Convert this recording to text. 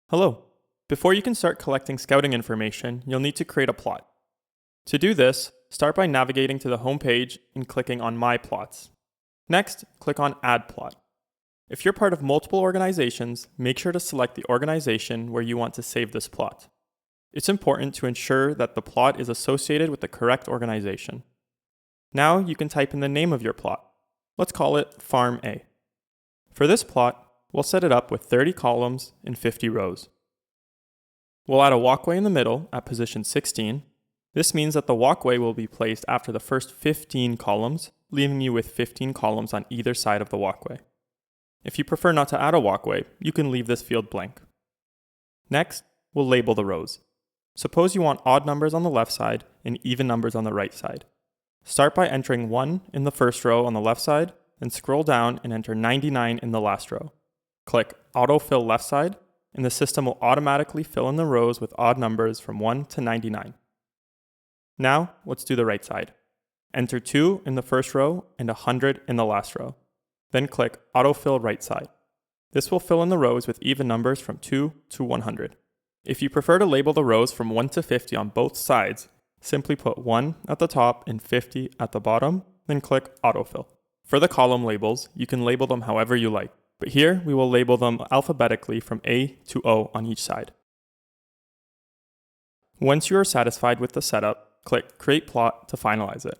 Hello. Before you can start collecting scouting information, you'll need to create a plot. To do this, start by navigating to the home page and clicking on My Plots. Next, click on Add Plot. If you're part of multiple organizations, make sure to select the organization where you want to save this plot. It's important to ensure that the plot is associated with the correct organization. Now you can type in the name of your plot. Let's call it Farm A. For this plot, we'll set it up with 30 columns and 50 rows. We'll add a walkway in the middle at position 16. This means that the walkway will be placed after the first 15 columns, leaving you with 15 columns on either side of the walkway. If you prefer not to add a walkway, you can leave this field blank. Next, we'll label the rows. Suppose you want odd numbers on the left side and even numbers on the right side. Start by entering 1 in the first row on the left side, and scroll down and enter 99 in the last row. Click Autofill Left Side, and the system will automatically fill in the rows with odd numbers from 1 to 99. Now, let's do the right side. Enter 2 in the first row and 100 in the last row. Then click Autofill Right Side. This will fill in the rows with even numbers from 2 to 100. If you prefer to label the rows from 1 to 50 on both sides, simply put 1 at the top and 50 at the bottom, then click Autofill. For the column labels, you can label them however you like, but here we will label them alphabetically from A to O on each side. Once you are satisfied with the setup, click Create Plot to finalize it.